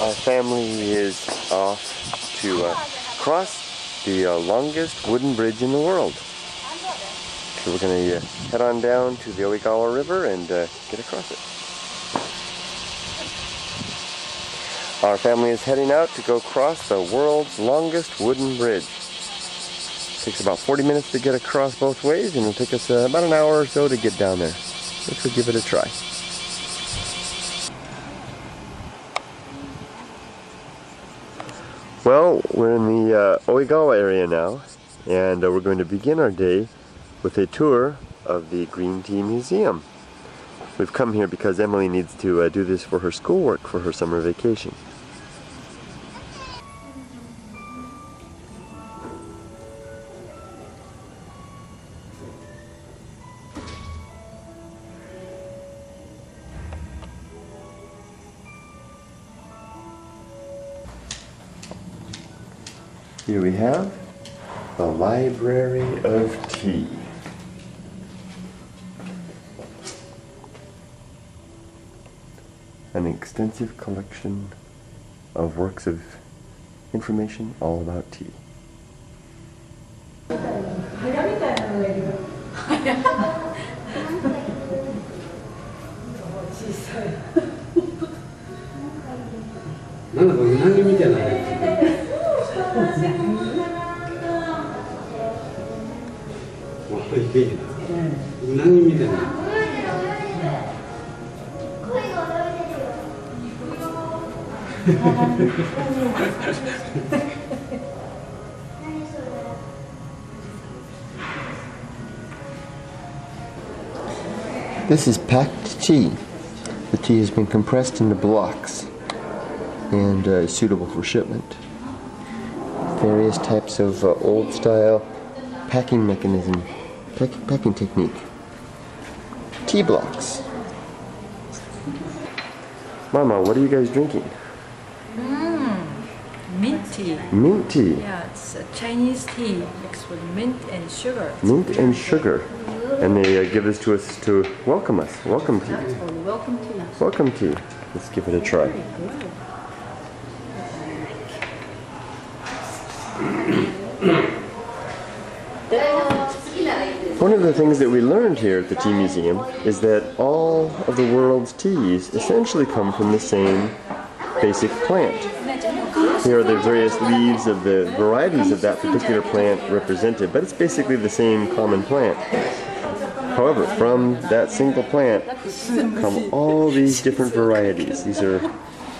Our family is off to cross the longest wooden bridge in the world. So we're going to head on down to the Oigawa River and get across it. Our family is heading out to go cross the world's longest wooden bridge. It takes about 40 minutes to get across both ways, and it'll take us about an hour or so to get down there. Let's go give it a try. Well, we're in the Oigawa area now, and we're going to begin our day with a tour of the Green Tea Museum. We've come here because Emily needs to do this for her schoolwork for her summer vacation. Here we have the Library of Tea. An extensive collection of works of information all about tea. This is packed tea. The tea has been compressed into blocks and is suitable for shipment. Various types of old style packing mechanism, packing technique. Tea blocks. Mama, what are you guys drinking? Mint tea. Mint tea? Yeah, it's a Chinese tea mixed with mint and sugar. Mint and sugar. And they give this to us to welcome us. Welcome tea. Welcome tea. Welcome tea. Let's give it a try. One of the things that we learned here at the Tea Museum is that all of the world's teas essentially come from the same basic plant. Here are the various leaves of the varieties of that particular plant represented, but it's basically the same common plant. However, from that single plant come all these different varieties. These are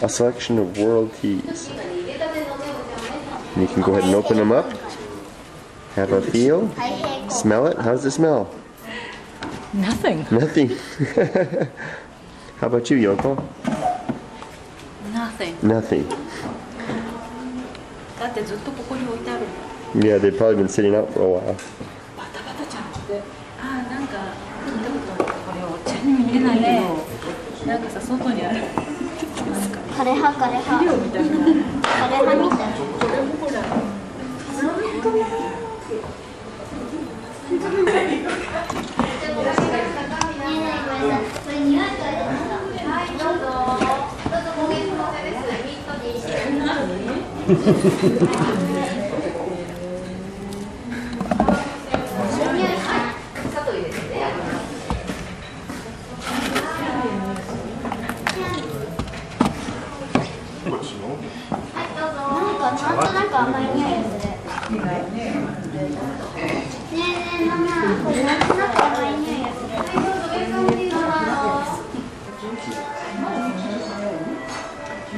a selection of world teas. And you can go ahead and open them up, have a feel, smell it. How does it smell? Nothing. Nothing. How about you, Yoko? Nothing. Nothing. Yeah, they've probably been sitting out for a while.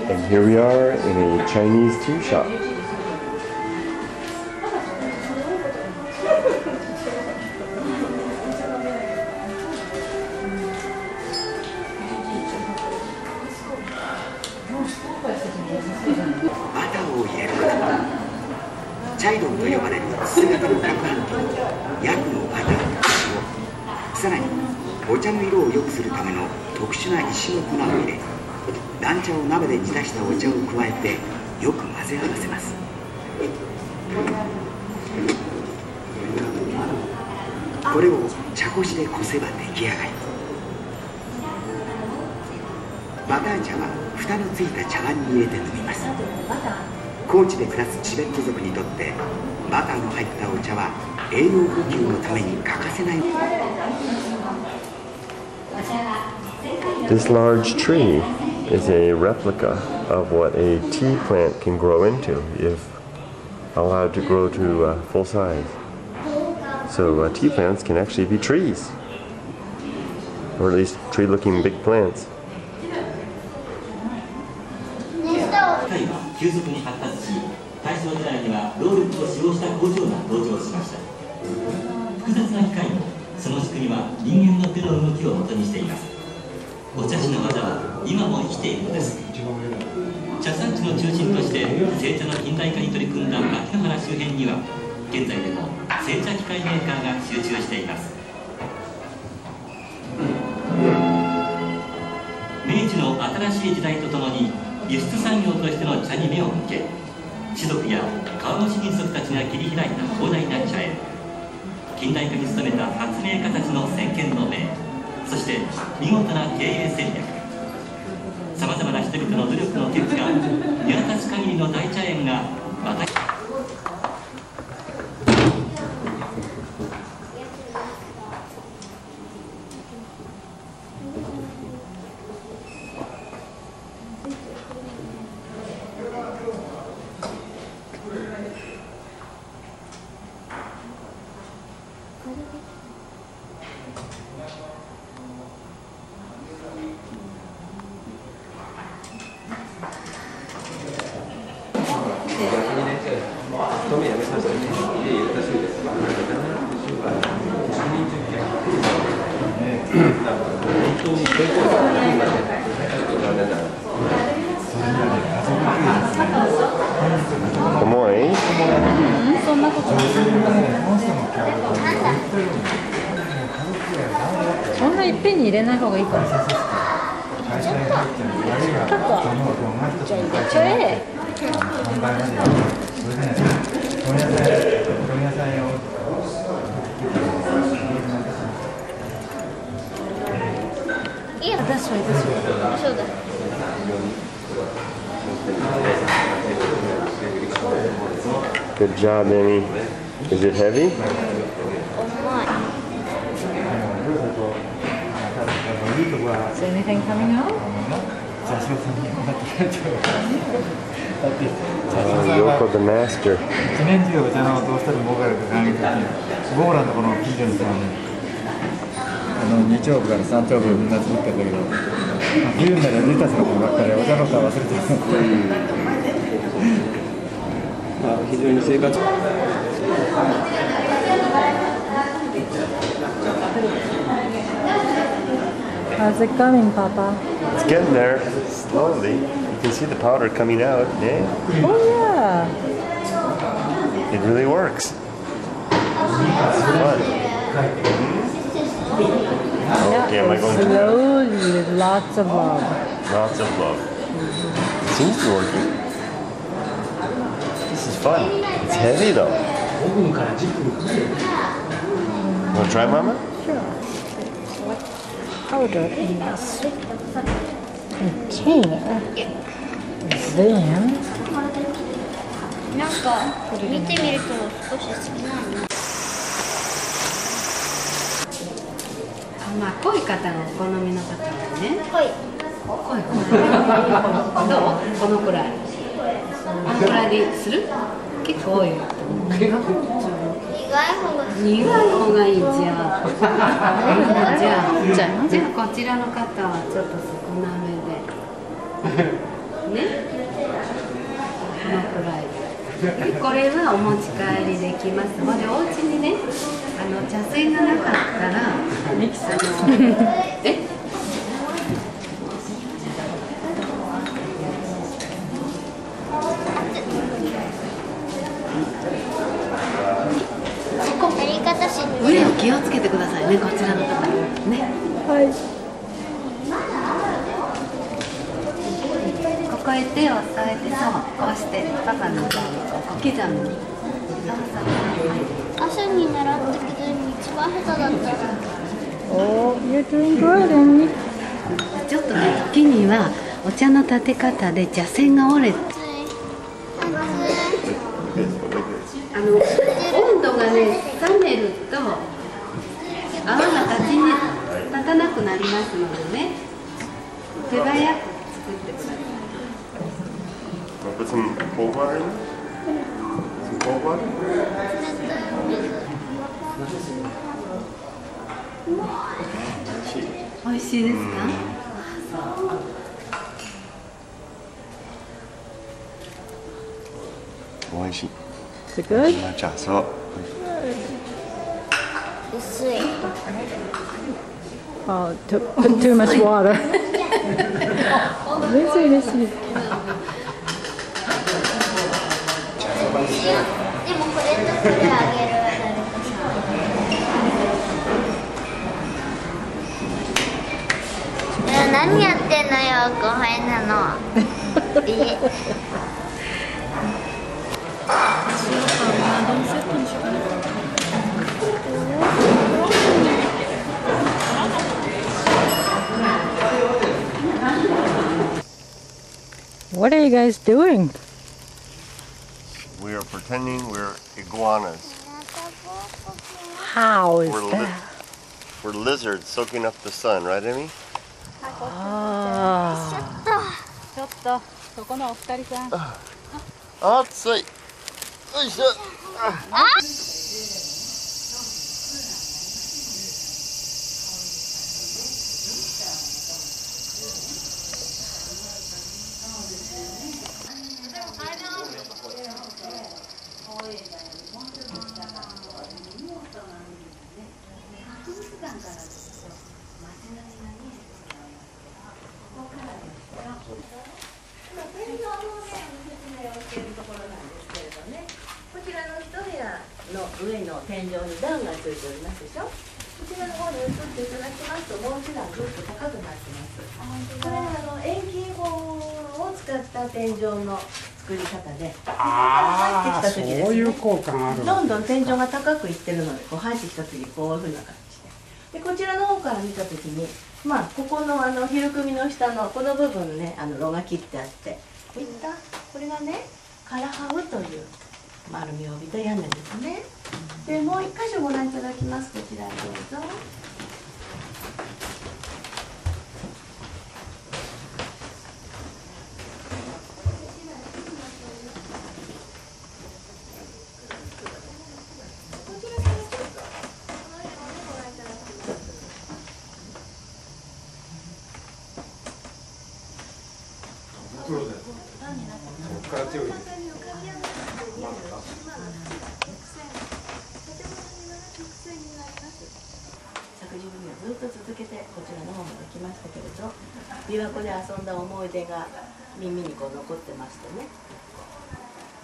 And here we are in a Chinese tea shop. バター茶は蓋のついた茶碗に入れて飲みます。高知で暮らすチベット族にとってバターの入ったお茶は栄養補給のために欠かせない。 This large tree is a replica of what a tea plant can grow into if allowed to grow to full size. So tea plants can actually be trees, or at least tree-looking big plants. 急速に発達し、大正時代には労力を使用した工場が登場しました。複雑な機械もその仕組みは人間の手の動きを元にしています。お茶師の技は今も生きているのです。茶産地の中心として製茶の近代化に取り組んだ牧之原周辺には現在でも製茶機械メーカーが集中しています。明治の新しい時代とともに輸出産業としての茶に目を向け、士族や川の市民族たちが切り開いた広大な茶園、近代化に努めた発明家たちの先見の明、そして見事な経営戦略、さまざまな人々の努力の結果、見渡す限りの大茶園がまたそんないっぺんに入れない方がいいかも。じゃあ入れちゃえ。いや、私はそうだ。Good job, Amy. Is it heavy? Is anything coming out? Yoko the master. 一年中お茶のどうしたら儲かるか考えて僕らのこの近所の人はね、2丁部から3丁部みんな作ってんだけど、冬になりゃレタスのことばっかりお茶のことは忘れてる。まあ非常に生活。How's it coming, Papa? It's getting there slowly. You can see the powder coming out. Yeah. Oh yeah. It really works. It's fun. Okay, am I going to? Slowly with lots of love. Lots of love. It seems to be working. This is fun. It's heavy though. Want to try, Mama? Sure. What powder in this container? Then なんか見てみると少し少ないな。まあ濃い方がお好みの方はね。はい。濃い方。どう？このくらい。このくらいでする？結構多いよ。苦い方が苦い方がいいじゃあ。じゃあこちらの方はちょっと少なめで。ね？このくらいで。これはお持ち帰りできますので、お家にね、茶水がなかったら、え？やり方し上を気をつけてくださいね、こちらの方ね。はい。ここへ手を添えて、そう、こうしてパパの方に小刻みに。朝に習ったけど一番下手だった。Oh, you're doing good, Amy. ちょっとね、時にはお茶の立て方で茶筅が折れて、温度がね冷めると泡が立たなくなりますのでね、手早く作ってください。Put some cold water in? Some cold water? 美味しいですか？美味しい。Is it good? 抹茶、そう。薄い。Oh, put too much water. 嬉しい嬉しい。でもこれとこれあげるわ、誰かさん。何やってんのよ、後輩なの。What are you guys doing? We are pretending we're iguanas. How is We're that? We're lizards soaking up the sun, right, Emmy? ちょっとそこのお二人さん。暑い。よいしょ。上の天井に段がついておりますでしょ。こちらの方に移っていただきますと、もう一段ぐっと高くなってます。これは遠近法を使った天井の作り方で、入ってきた時ですね、そういう効果がある。どんどん天井が高くいってるので、こう入ってきた時にこういうふうな感じで、こちらの方から見た時に、まあここの昼組の下のこの部分ね、炉が切ってあって、こういったこれがね、カラハウという丸みを帯びた屋根ですね。でもう一箇所ご覧いただきます。こちらへどうぞ。ずっと続けてこちらの方まで来ましたけれど、琵琶湖で遊んだ思い出が耳にこう残ってましてね、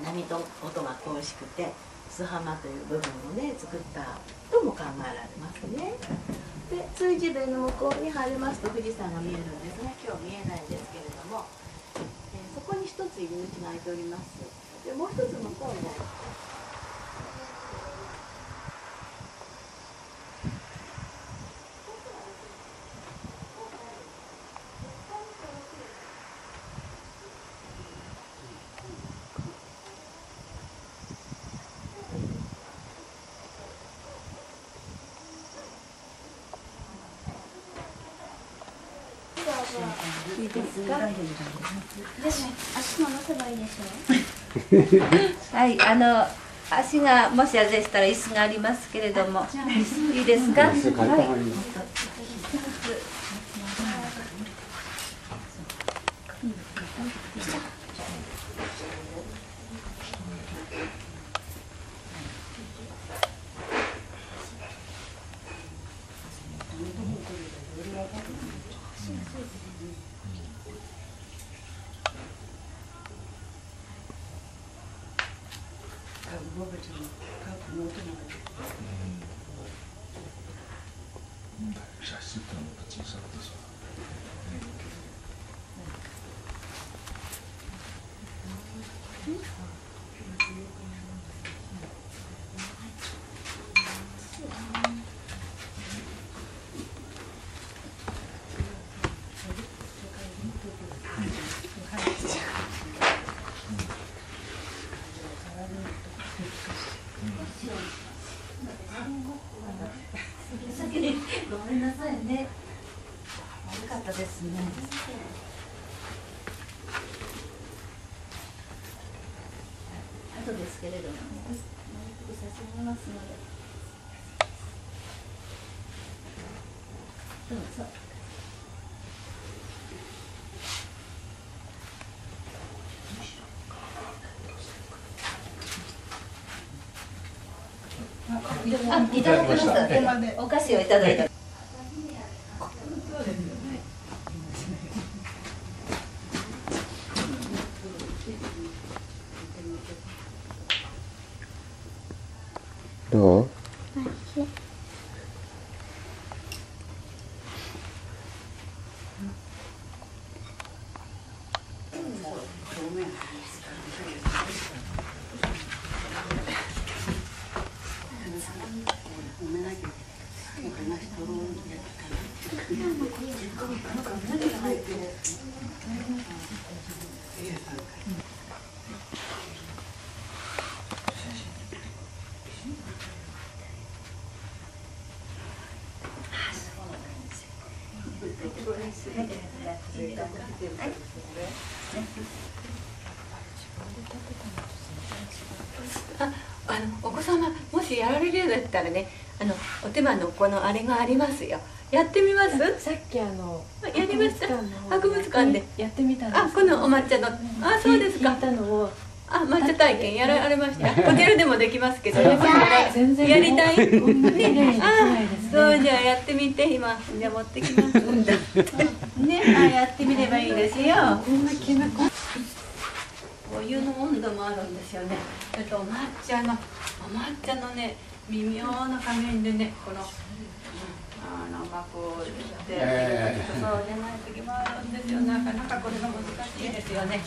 波と音が恋しくて須浜という部分をね作ったとも考えられますね。で追地弁の向こうに入りますと富士山が見えるんですが、今日見えないんですけれども、そこに一つ入り口が開いております。でもう一つ向こうにいいですか？足も乗せばいいでしょ。はい、足がもしあれでしたら椅子がありますけれども、いいですか？はい。ですね。後ですけれどもね、写真見ますので。どうぞ。いただきました。お菓子をいただいた。どう？お子様もしやられるようだったらね、お手間のこのあれがありますよ。やってみます？さっきやりました。博物館でやってみたんです。あ、このお抹茶の、あ、そうですか。あ、抹茶体験やられました。ホテルでもできますけど、全然やりたい。ね、あ、そうじゃあやってみて今じゃあ持ってきますんだ。ね、あ、やってみればいいですよ。こんなきなこ。お湯の温度もあるんですよね。お抹茶のね、微妙な加減でね、このこうしてそうじゃない時もあるんですよ。なかなかこれが難しいですよね。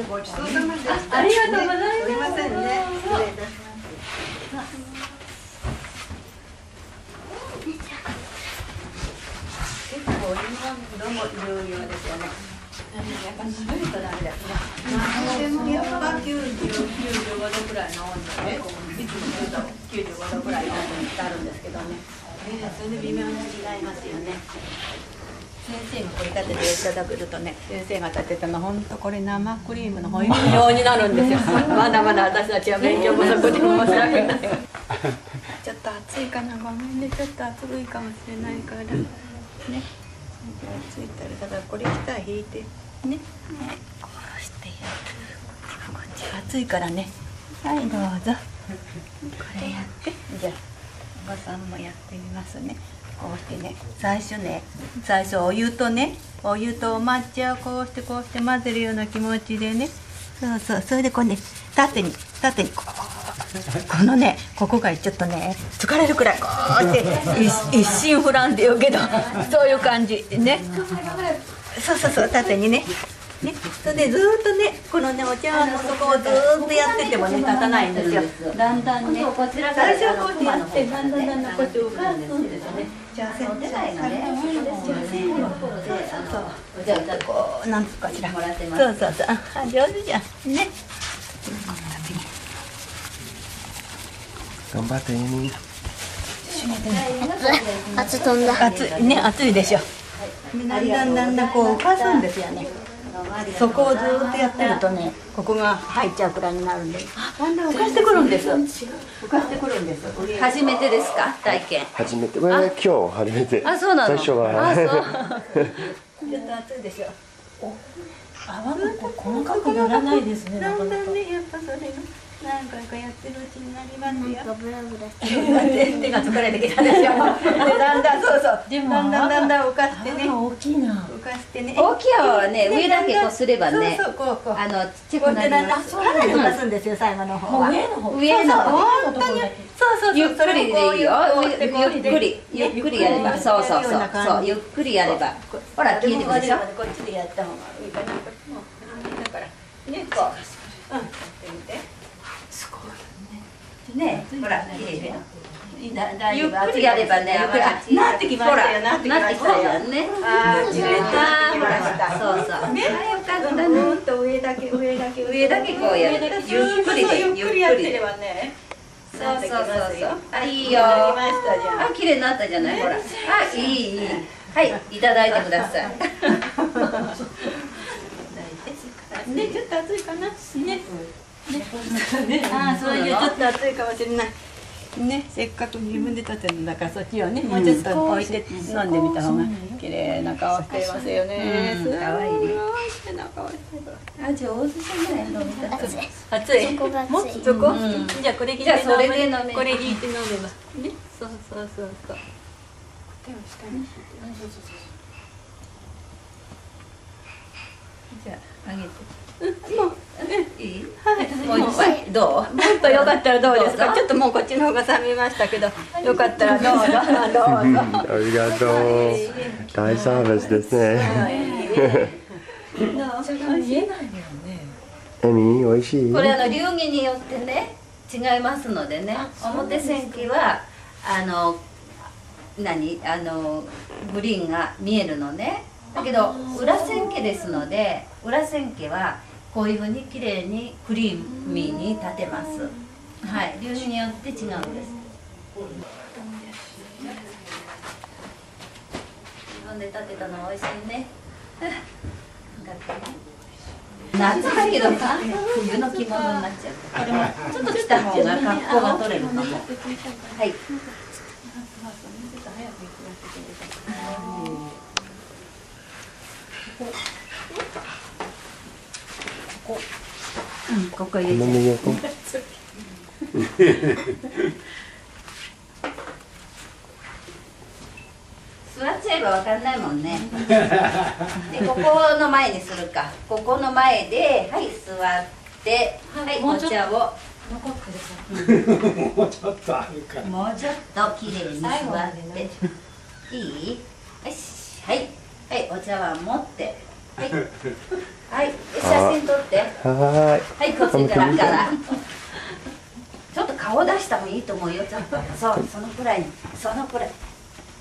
ごちそうさまでした。ありがとうございます。すみませんね。失礼いたします。結構お湯の温度も重要ですよね。やっぱ滑るとダメですね。やっぱ95度くらいの温度で、いつも95度くらいの温度にしてあるんですけどね。それで微妙に違いますよね。先生がこれ立てていただけるとね、先生が立てたの本当これ生クリームのホイップ状になるんですよ。まだまだ私たちは勉強不足で申し訳ない。ちょっと暑いかな、ごめんね、ちょっと暑いかもしれないからね。暑いからだからこれ下引いてね、こうしてやる。こっちが暑いからね。はい、どうぞ。これやって、じゃあおばさんもやってみますね。こうしてね、最初お湯とお抹茶をこうして混ぜるような気持ちでね、そう、それでこうね、縦にこのね、ここがちょっとね、疲れるくらいこうして一心不乱って言うけど、そういう感じね。そう、縦にね。それでずーっとね、このね、お茶碗の底をずーっとやっててもね、立たないんですよ。だんだんね、最初はこうやってやって、だんだんこうやって浮かすんですよね。じゃあ、そう、こう、なんつうかしら。そう、あ、上手じゃん。ね。頑張ってね。熱飛んだ。熱いでしょ。だんだんこう浮かすんですよね。そこをずっとやってるとね、ここが入っちゃうくらいになるんで、だんだん浮かしてくるんです。初めてですか、体験？初めて。今日初めて。あ、そうなの。最初は。あ、そう。ちょっと熱いでしょ。泡が細かくならないですね。だんだんね、やっぱそれが何回かやってるうちになりますよ。ブラブラして手が疲れてきたんですよ。だんだんだん浮かしてね。大きいな。浮かしてね。大きい泡はね、上だけこうすればね、そう、こう。ちっちゃくなります。かなり浮かすんですよ、最後の方は。上の方。本当に。そう。ゆっくりでいいよ。ゆっくりやれば。そう。ゆっくりやれば。ほら、消えてくるでしょ。こっちでやった方がいいかな。だから、ね、こう。やってみて。すごいね、ほら、綺麗ね。ゆっくりやればね、なってきましたよ。なってきたよね。ああ、綺麗になってきました。そう。ね、よかったね。もっと上だけこうやる。ゆっくりやってればね。そう。あ、いいよ。なりましたじゃん。あ、綺麗になったじゃない、ほら。あ、いい。はい、いただいてください。ね、ちょっと暑いかな。ね。ああ、そういうちょっと暑いかもしれない。ね、せっかく自分で撮ってるんだから、そっちをね、もうちょっと置いて飲んでみた方が綺麗な顔していますよね。すごい。可愛い。綺麗な顔してる。あ、上手じゃないの。暑い。もっとそこ。じゃあこれ聞いて飲め。これ聞いて飲めば。ね、そうそうそうそう。手を下に。じゃああげて。もういい？はい。もう一杯どう？もっとよかったらどうですか？ちょっともうこっちの方が冷めましたけど、よかったらどうぞどうぞ。ありがとう。大サービスですね。エミ、おいしい？これ流儀によってね違いますのでね。表線機はグリーンが見えるのね。だけど裏線機ですので、裏線機はこういうふうに綺麗にクリーミーに立てます。はい、流儀によって違うんです。自分で立てたの美味しいね。夏だけどさ、冬の着物になっちゃう。これもちょっと着た方が格好が取れるかも。はい。ここ入れちゃう。座っちゃえばわかんないもんね。で、ここの前にするか。ここの前で、はい、座って、はい、お茶を。もうちょっとあるから。もうちょっと綺麗に座って。いい？よし、はい、はい、お茶碗持って。はい、はい、写真撮って。はい、こっちから。ちょっと顔出した方がいいと思うよ、ちょっと。そう、そのくらいに、そのくらい。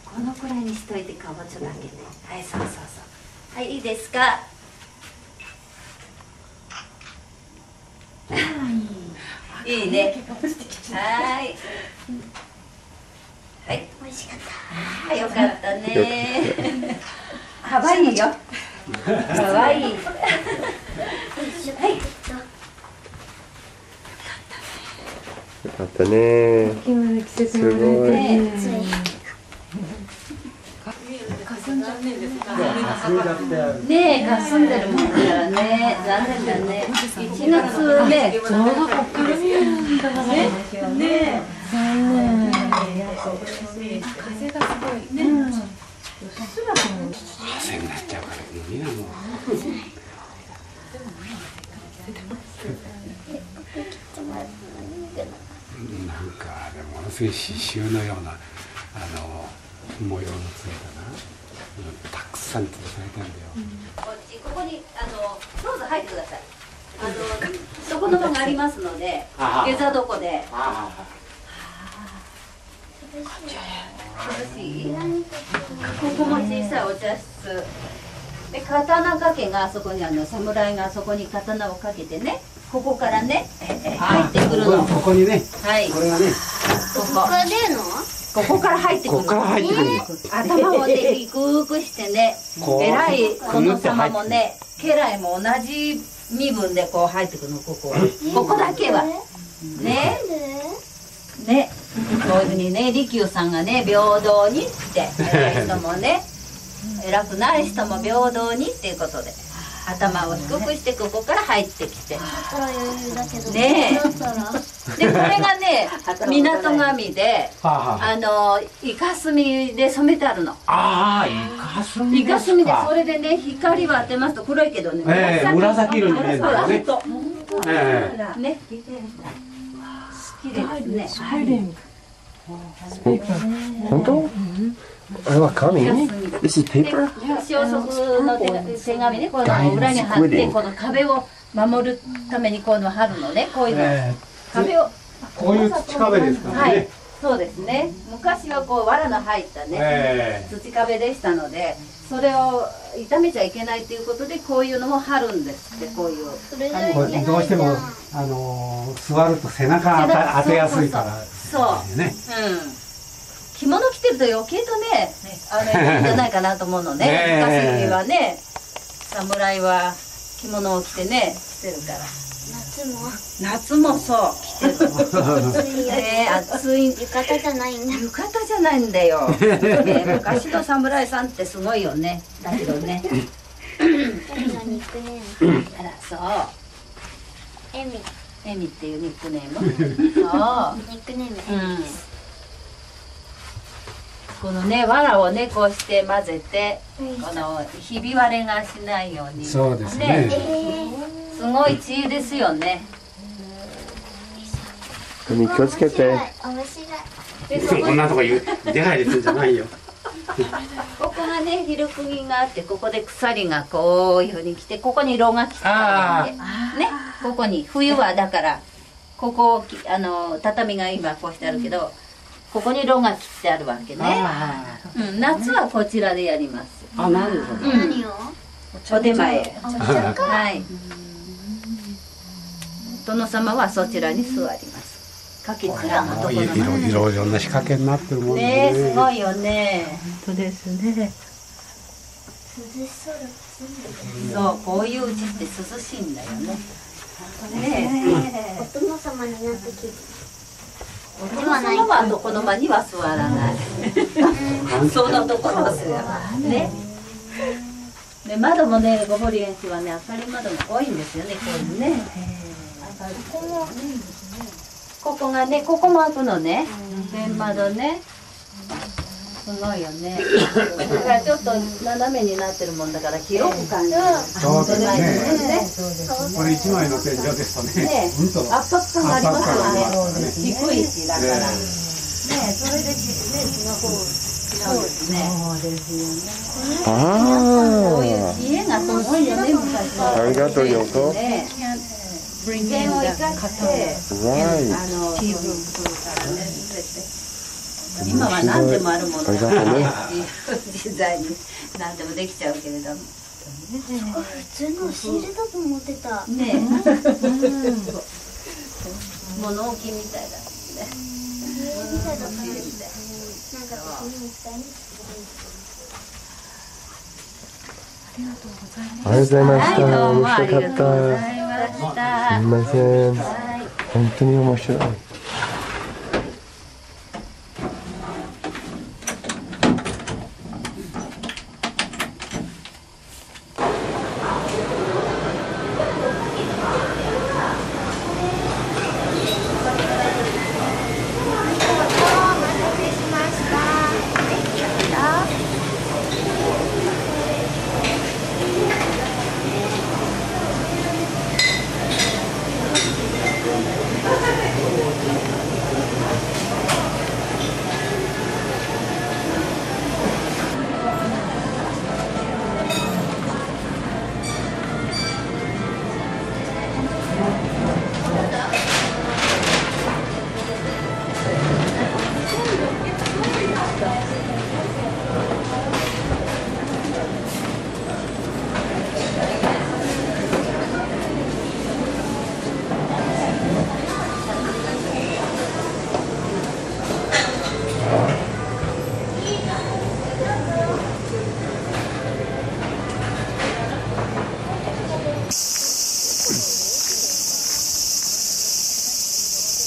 このくらいにしといて顔ちょっと開けて。はい、そうそうそう。はい、いいですか。いいね。はい。はい。美味しかった。はい、よかったね。かわいいよ。かわいい。はい。よかったね。すごい。ねえ、霞んでるもんだからね、残念だね。1月ね、ちょうどこっから見えるんだね。ね、残念。風がすごいね。汗になっちゃうから飲みなもん。なんかでもものすごい刺繍のような模様のついたな。たくさん吊るされたんだよ。ここにどうぞ入ってください。床の間がありますので、下座床で。涼しい。ここも小さいお茶室。で、刀掛けがあそこに侍があそこに刀をかけてね、ここからね、入ってくるの。ここにね。はい。これはね。ここから入ってくる。ここから入ってくる。頭をね、低くしてね、偉い殿様もね、家来も同じ身分でこう入ってくるの、ここ。ここだけは。ね。ね。こういうふうにね、利休さんがね、平等にって、偉い人もね、偉くない人も平等にっていうことで。頭を低くしてここから入ってきて。ねえ。でこれがね港紙でイカ墨で染めてあるの。ああ、イカ墨でそれでね光を当てますと黒いけどね。紫色に見えるんだよね。ね。好きですね。本当？あれは紙？This is paper？ 消息の手紙ね、この裏に貼ってこの壁を守るためにこの貼るのね、こういうの。壁を。こういう土壁ですからね。はい、そうですね。昔はこう藁の入ったね、土壁でしたので、それを傷めちゃいけないということでこういうのも貼るんですって、こういう感じね。どうしても座ると背中当てやすいから。そう。うん。着物着てると余計とね、いいんじゃないかなと思うのね。昔はね、侍は着物を着てね、してるから。夏もそう着てる。暑い。浴衣じゃないんだ。浴衣じゃないんだよ。昔の侍さんってすごいよね。だけどね。誰のニックネーム？あら、そう。エミ。エミっていうニックネーム。そう。ニックネームエミです。このね、藁をね、こうして混ぜて、このひび割れがしないように。そうですね。すごい知恵ですよね。気をつけて。面白い。こんなとこ出入りするんじゃないよ。ここがね、ひるくぎがあって、ここで鎖がこういうふうに来て、ここに炉が来てあるわけ。ね、ここに冬はだから、ここ畳が今こうしてあるけど、ここに炉が切ってあるわけね。夏はこちらでやります。あ、なるほど。何を？お手前。はい。殿様はそちらに座ります。かけつらのところに。いろんな仕掛けになってるもんね。ね、すごいよね。本当ですね。涼しそうだ。そう、こういううちって涼しいんだよね。ね、お殿様になってきて。お殿様はどこの間には座らない。そのところですよ。ね。で、窓もね、ごぼり園地はね、明るい窓が多いんですよね、こういうね。ここがね、ここも開くのね。天窓ね。すごいよね。だからちょっと斜めになってるもんだから広く感じる。そうですね。これ一枚の天井ですとね。圧迫感がありますよね。低いしだから。ね、それでね、すごく違うんですね。そうですよね。こういう知恵がすごいよね、昔は。ありがとうよと。自然を生かして気分するからね、全て今は何でもあるものだからね、自在に何でもできちゃうけれども普通の押し入れだと思ってたね。物置みたいだね。みたいだったね。なんかここにも使いにありがとうございました。面白かった。すみません。本当に面白い。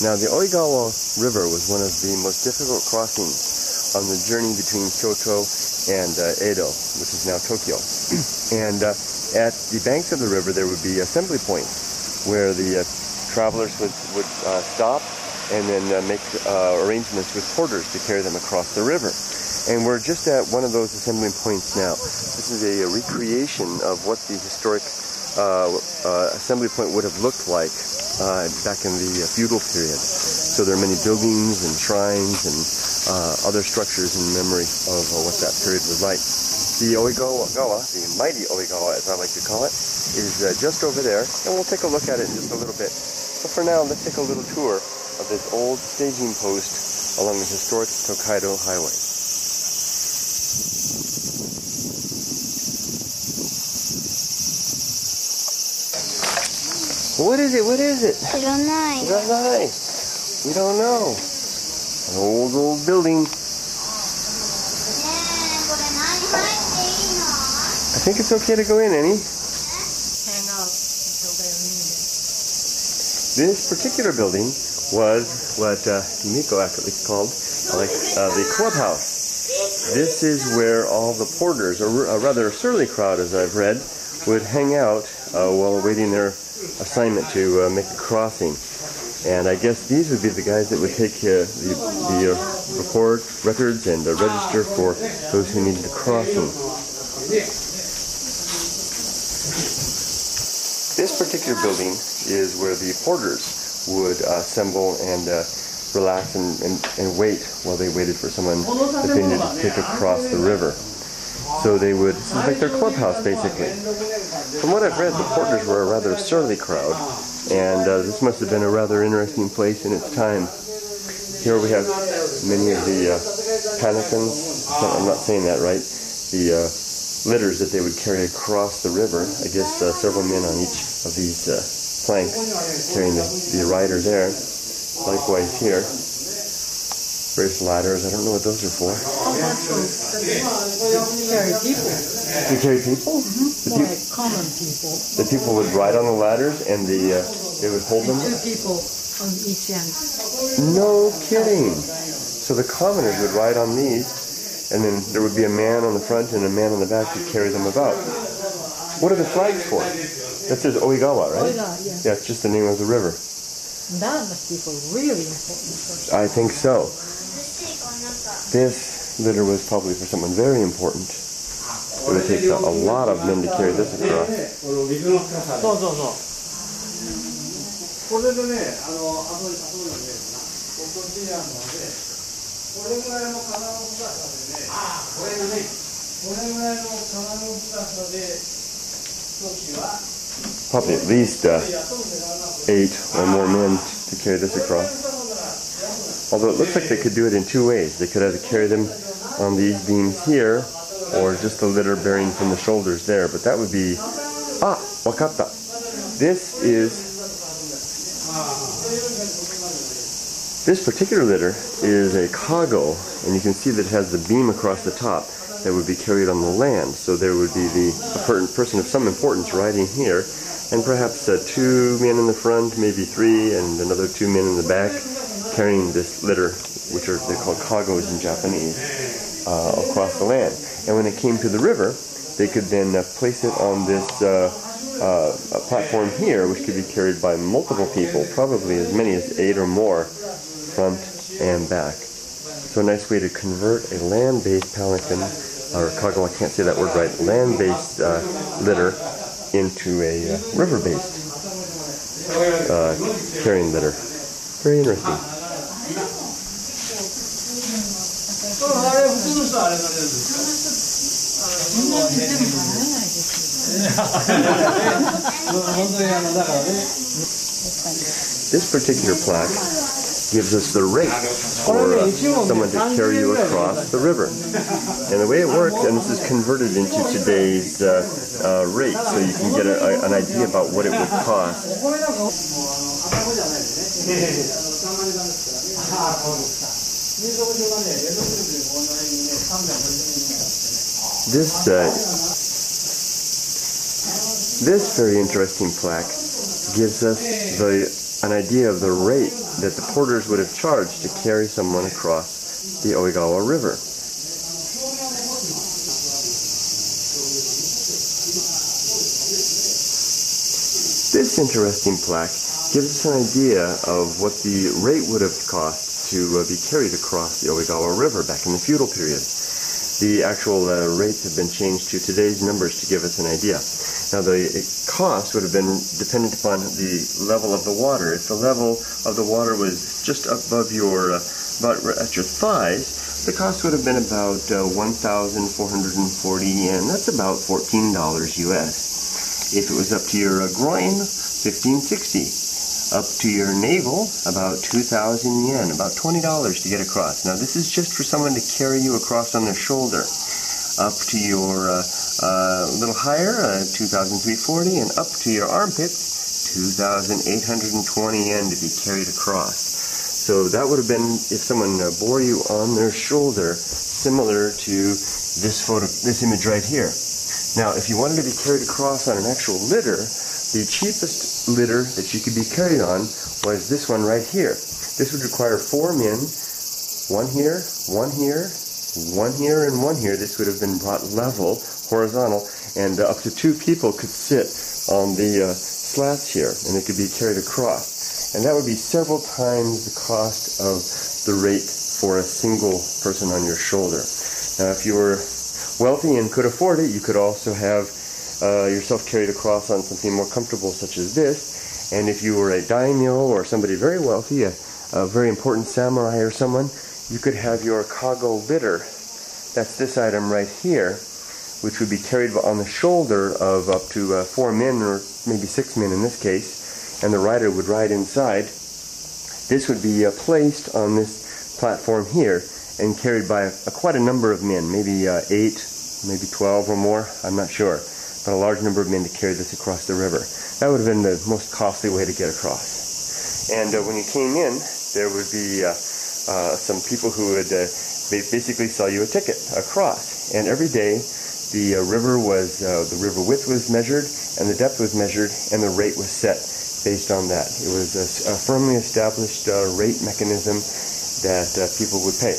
Now, the Oigawa River was one of the most difficult crossings on the journey between Kyoto and Edo, which is now Tokyo. And at the banks of the river, there would be assembly points where the travelers would stop and then make arrangements with porters to carry them across the river. And we're just at one of those assembly points now. This is a recreation of what the historic assembly point would have looked like back in the feudal period. So there are many buildings and shrines and other structures in memory of what that period was like. The Oigawa, the mighty Oigawa as I like to call it, is just over there, and we'll take a look at it in just a little bit. But for now, let's take a little tour of this old staging post along the historic Tokaido Highway. What is it? What is it? 知らない。 We don't know. An old building. think it's okay to go in, Annie? Hang out until they're needed. This particular building was what Miko actually called the clubhouse. This is where all the porters, or a rather surly crowd as I've read, would hang out while awaiting their assignment to make a crossing. And I guess these would be the guys that would take the records and register for those who needed a crossing. This particular building is where the porters would assemble and relax and wait while they waited for someone that they needed to take across the river. So they would, this is like their clubhouse basically. From what I've read, the porters were a rather surly crowd, and this must have been a rather interesting place in its time. Here we have many of the palanquins, I'm not saying that right, the litters that they would carry across the river. I guess several men on each of these planks carrying the rider there. Likewise here, various ladders. I don't know what those are for. Oh, that's to carry people. To carry people? Mm-hmm. More like common people. The people would ride on the ladders and they would hold them? Two people on each end. No kidding. So the commoners would ride on these, and then there would be a man on the front and a man on the back to carry them about. What are the flags for? That says Oigawa, right? Oigawa, yes. Yeah, it's just the name of the river. That must be for really important person. I think so. This litter was probably for someone very important. It would take a lot of men to carry this across. そうそうそう。これでね、後で誘うのね、こっちにあるので、これぐらいの金の深さでね、これがね、これぐらいの金の深さで、時は Probably at least 8 or more men to carry this across. Although it looks like they could do it in two ways. They could either carry them on these beams here, or just the litter bearing from the shoulders there. But that would be... Wakatta. This particular litter is a kago, and you can see that it has the beam across the top that would be carried on the land. So there would be a person of some importance riding here, and perhaps 2 men in the front, maybe 3, and another 2 men in the back, carrying this litter, which they're called kagos in Japanese, across the land. And when it came to the river, they could then place it on this platform here, which could be carried by multiple people, probably as many as 8 or more, front and back. So a nice way to convert a land-based palanquin, or kago, I can't say that word right, land-based litter into a river-based carrying litter. Very interesting. This particular plaque gives us the rate for someone to carry you across the river. And the way it works, and this is converted into today's rate, so you can get an idea about what it would cost. This very interesting plaque gives us an idea of the rate that the porters would have charged to carry someone across the Oigawa River. This interesting plaque gives us an idea of what the rate would have cost to be carried across the Oigawa River back in the feudal period. The actual rates have been changed to today's numbers to give us an idea. Now the cost would have been dependent upon the level of the water. If the level of the water was just above your, about at your thighs, the cost would have been about 1,440 yen. That's about $14 US. If it was up to your groin, 1560. Up to your navel, about 2,000 yen, about $20 to get across. Now this is just for someone to carry you across on their shoulder. Up to your little higher, 2,340, and up to your armpits, 2,820 yen to be carried across. So that would have been if someone bore you on their shoulder, similar to this image right here. Now, if you wanted to be carried across on an actual litter, the cheapest litter that you could be carried on was this one right here. This would require 4 men, one here, one here, one here, and one here. This would have been brought level, horizontal, and up to 2 people could sit on the slats here, and it could be carried across. And that would be several times the cost of the rate for a single person on your shoulder. Now, if you were wealthy and could afford it, you could also have yourself carried across on something more comfortable such as this. And if you were a daimyo or somebody very wealthy, a very important samurai or someone, you could have your kago litter. That's this item right here, which would be carried on the shoulder of up to 4 men, or maybe 6 men in this case, and the rider would ride inside. This would be placed on this platform here and carried by quite a number of men, maybe 8, maybe 12 or more, I'm not sure, but a large number of men to carry this across the river. That would have been the most costly way to get across. And when you came in, there would be some people who would basically sell you a ticket across. And every day, the river width was measured, and the depth was measured, and the rate was set based on that. It was a firmly established rate mechanism that people would pay.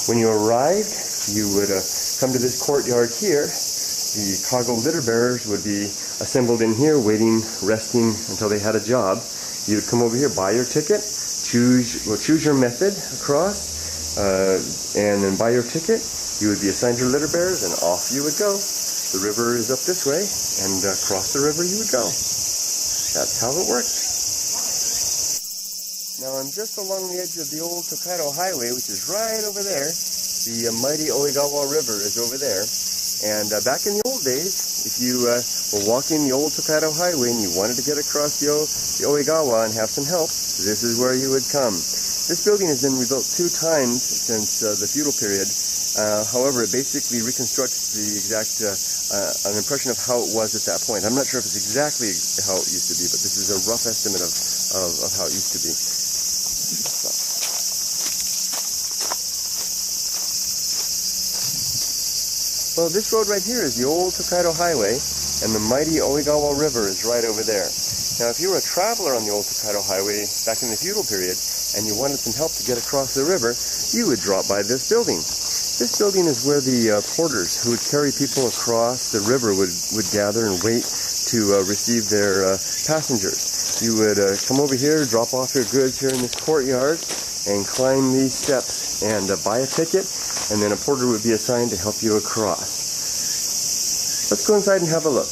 When you arrived, you would come to this courtyard here. The kago litter bearers would be assembled in here, waiting, resting until they had a job. You would come over here, buy your ticket, choose your method across, and then buy your ticket. You would be assigned your litter bearers, and off you would go. The river is up this way, and across the river you would go. That's how it worked. Now I'm just along the edge of the old Tokaido Highway, which is right over there. The mighty Oigawa River is over there. And back in the old days, if you were walking the old Tokaido Highway and you wanted to get across the Oigawa and have some help, this is where you would come. This building has been rebuilt 2 times since the feudal period. However, it basically reconstructs the exact an impression of how it was at that point. I'm not sure if it's exactly how it used to be, but this is a rough estimate of how it used to be. Well, this road right here is the old Tokaido Highway, and the mighty Oigawa River is right over there. Now, if you were a traveler on the old Tokaido Highway back in the feudal period, and you wanted some help to get across the river, you would drop by this building. This building is where the porters who would carry people across the river would gather and wait to receive their passengers. You would come over here, drop off your goods here in this courtyard, and climb these steps and buy a ticket, and then a porter would be assigned to help you across. Let's go inside and have a look.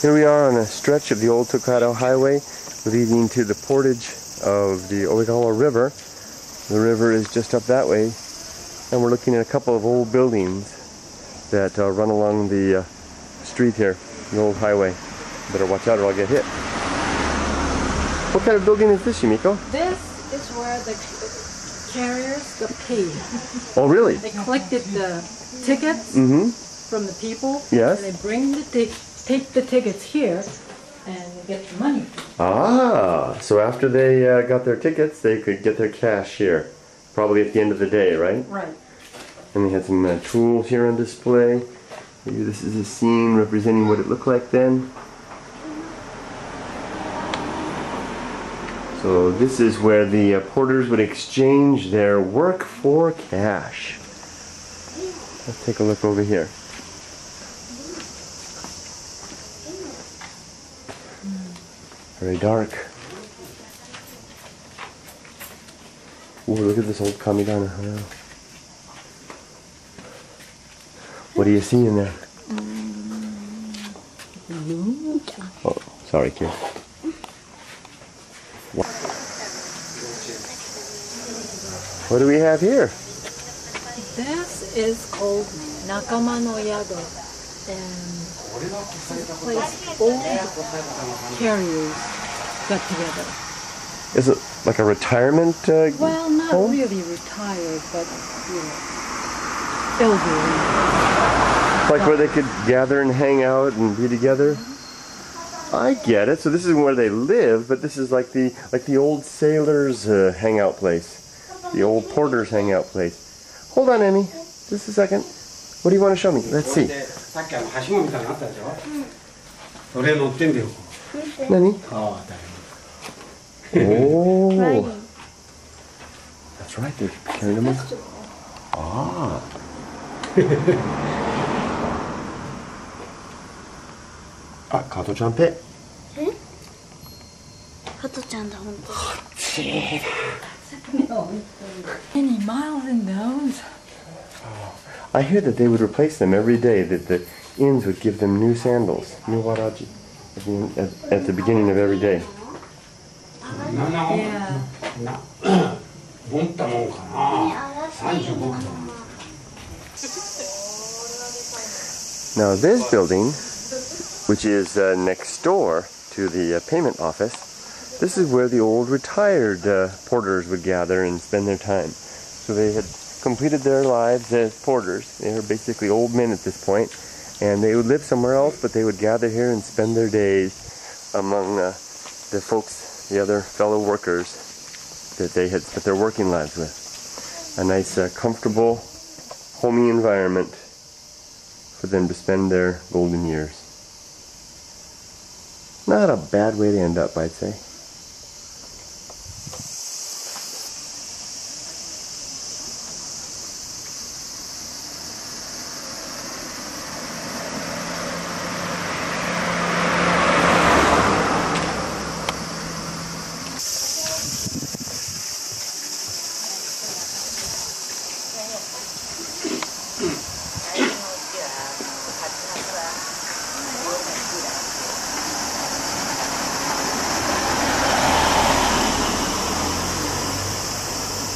Here we are on a stretch of the old Tokaido Highway leading to the portage of the Oigawa River. The river is just up that way, and we're looking at a couple of old buildings that run along the street here, the old highway. Better watch out or I'll get hit. What kind of building is this, Yumiko? This is where the carriers got paid. Oh, really? They collected the tickets from the people. Yes. And they bring take the tickets here and get the money. Ah, so after they got their tickets, they could get their cash here. Probably at the end of the day, right? Right. And they had some tools here on display. Maybe this is a scene representing what it looked like then. So this is where the porters would exchange their work for cash. Let's take a look over here. Very dark. Ooh, look at this old kamigana. What do you see in there? Oh, sorry, kid. What do we have here? This is called Nakama no Yago, and this is a place all carriers got together. Is it like a retirement well, not home? really retired, but elderly. Like where they could gather and hang out and be together? I get it. So this is where they live, but this is like the old sailors' hangout place. The old porters' hangout place. Hold on, Emmy. Just a second. What do you want to show me? Let's see. さっきはしごみたいなのあったでしょ。それ乗ってみよう。何? ああ、Oh. That's right, they're carrying them. Ah. Ah, Kato-chan pet. ハトちゃんだ、本当。Many miles in those. I hear that they would replace them every day, that the inns would give them new sandals, new waraji, at the beginning of every day. Yeah. 持ったもんかな。35キロ。 Now this building, which is next door to the payment office, this is where the old retired porters would gather and spend their time. So they had completed their lives as porters. They were basically old men at this point, and they would live somewhere else, but they would gather here and spend their days among the folks, the other fellow workers that they had spent their working lives with. A nice, comfortable, homey environment for them to spend their golden years. Not a bad way to end up, I'd say.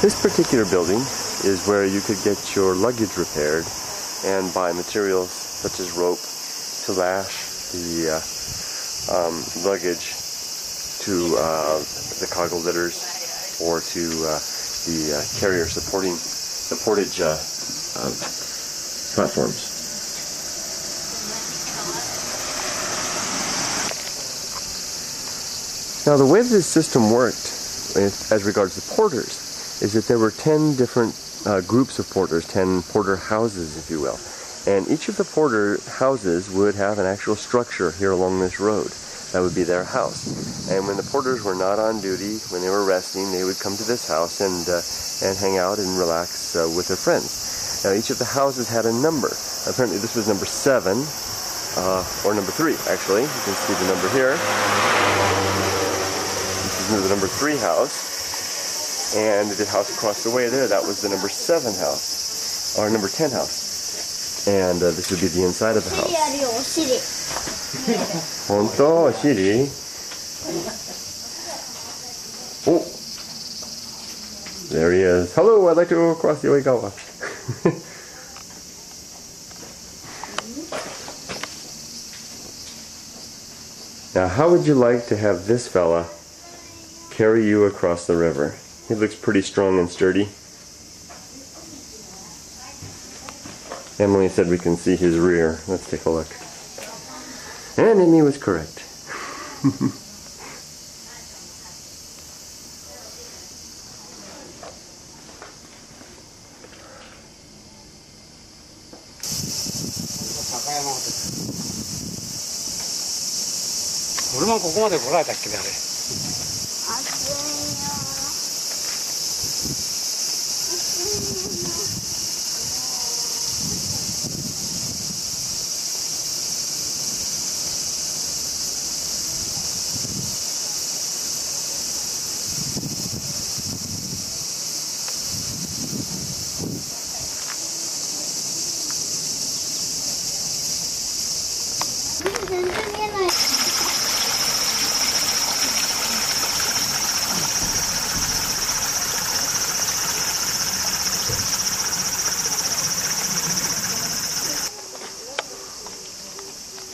This particular building is where you could get your luggage repaired and buy materials such as rope to lash the luggage to the cargo litters or to the carrier supporting the portage platforms. Now the way this system worked as regards the porters is that there were 10 different groups of porters, 10 porter houses, if you will. And each of the porter houses would have an actual structure here along this road. That would be their house. And when the porters were not on duty, when they were resting, they would come to this house and hang out and relax with their friends. Now each of the houses had a number. Apparently this was number 7, or number 3 actually. You can see the number here. This is the number 3 house. And the house across the way there, that was the number 7 house, or number 10 house. And this would be the inside of the house. Honto, oshiri. Oh, there he is. Hello, I'd like to go across the Oigawa. Now, how would you like to have this fella carry you across the river? He looks pretty strong and sturdy. Emily said we can see his rear. Let's take a look. And Emmy was correct.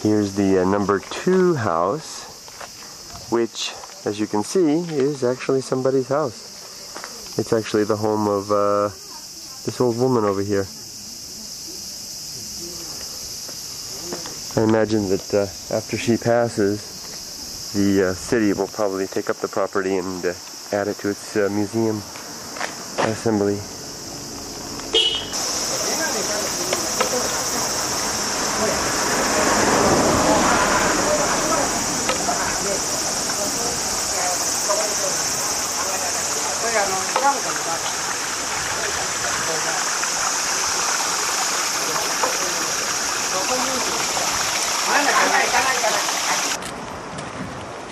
Here's the number 2 house, which, as you can see, is actually somebody's house. It's actually the home of this old woman over here. I imagine that after she passes, the city will probably take up the property and add it to its museum assembly.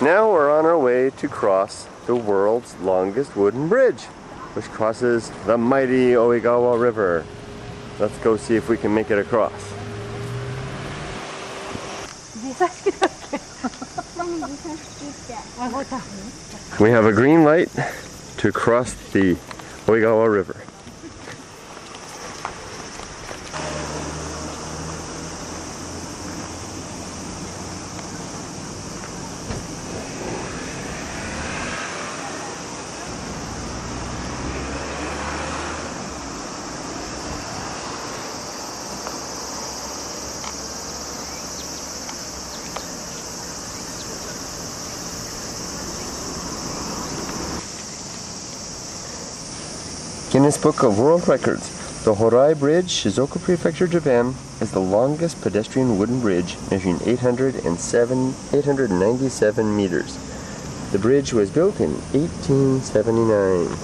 Now we're on our way to cross the world's longest wooden bridge, which crosses the mighty Oigawa River. Let's go see if we can make it across. We have a green light to cross the Oigawa River. Guinness Book of World Records. The Horai Bridge, Shizuoka Prefecture, Japan, is the longest pedestrian wooden bridge, measuring 897 meters. The bridge was built in 1879.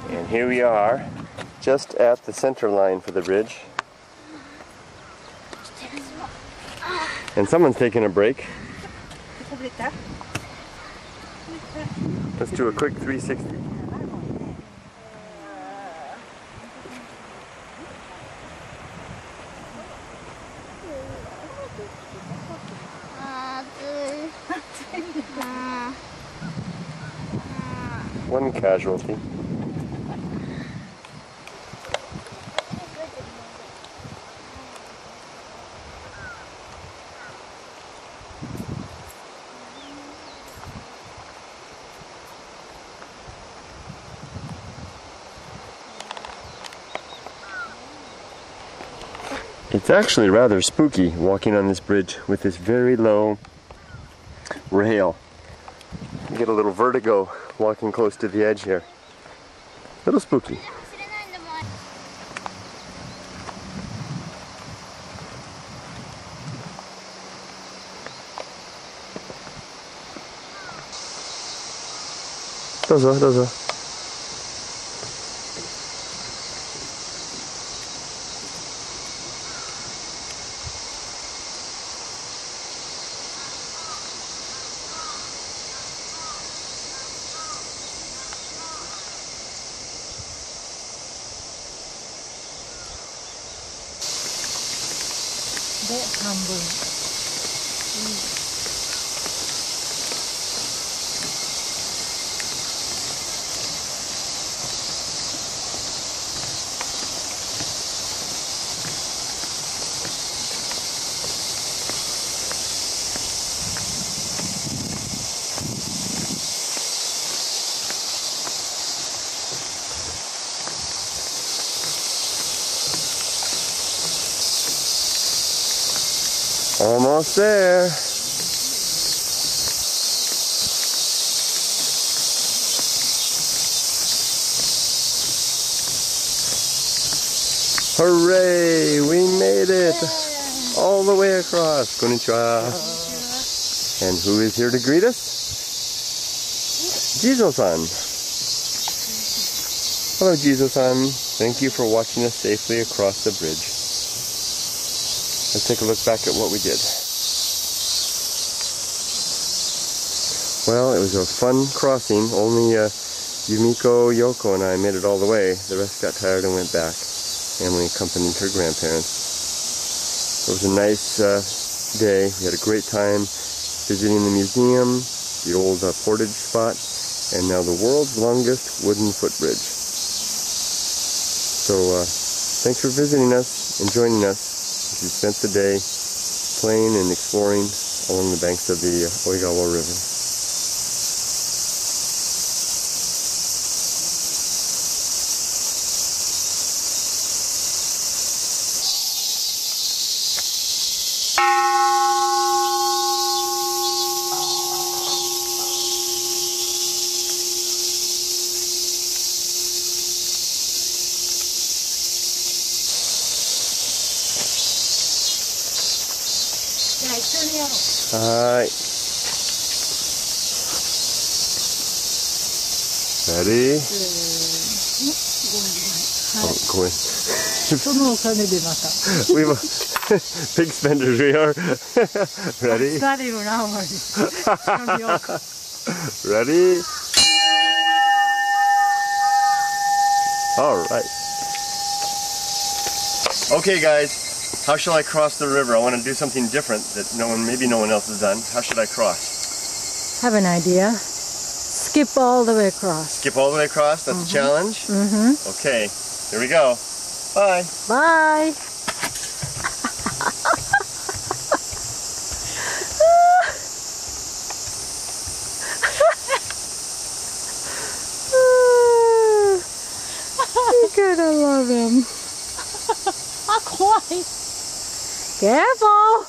And here we are, just at the center line for the bridge. And someone's taking a break. Let's do a quick 360. One casualty. It's actually rather spooky walking on this bridge with this very low rail. You get a little vertigo walking close to the edge here. A little spooky. Dozo, dozo. Almost there. Hooray! We made it! All the way across. Konnichiwa. And who is here to greet us? Jizo-san. Hello, Jizo-san. Thank you for watching us safely across the bridge. Let's take a look back at what we did. Well, it was a fun crossing. Only Yumiko, Yoko, and I made it all the way. The rest got tired and went back. Emily accompanied her grandparents. It was a nice day. We had a great time visiting the museum, the old portage spot, and now the world's longest wooden footbridge. So thanks for visiting us and joining us. We spent the day playing and exploring along the banks of the Oigawa River. Hi. Ready? Oh, go in. We were big spenders, we are. Ready? Ready? All right. Okay, guys. How shall I cross the river? I want to do something different that maybe no one else has done. How should I cross? Have an idea. Skip all the way across. Skip all the way across? That's a challenge? Okay, here we go. Bye. Bye. You're gonna love him. Careful!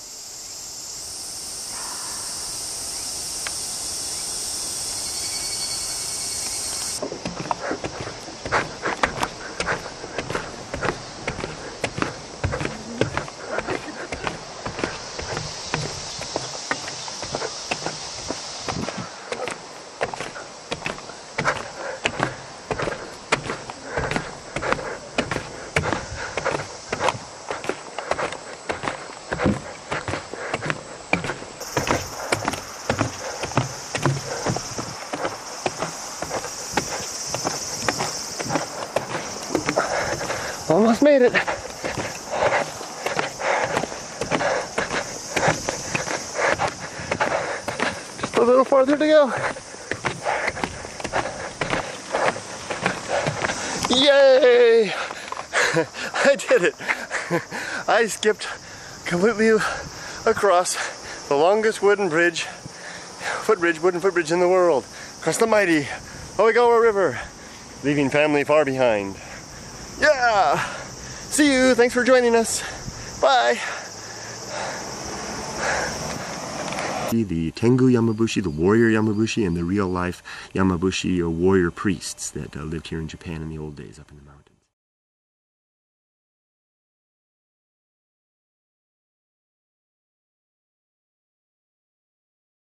Almost made it. Just a little farther to go. Yay! I did it. I skipped completely across the longest wooden footbridge in the world. Across the mighty Oigawa River, leaving family far behind. Yeah! See you! Thanks for joining us! Bye! Yamabushi, the Tengu Yamabushi, the warrior Yamabushi, and the real-life Yamabushi or warrior priests that lived here in Japan in the old days up in the mountains.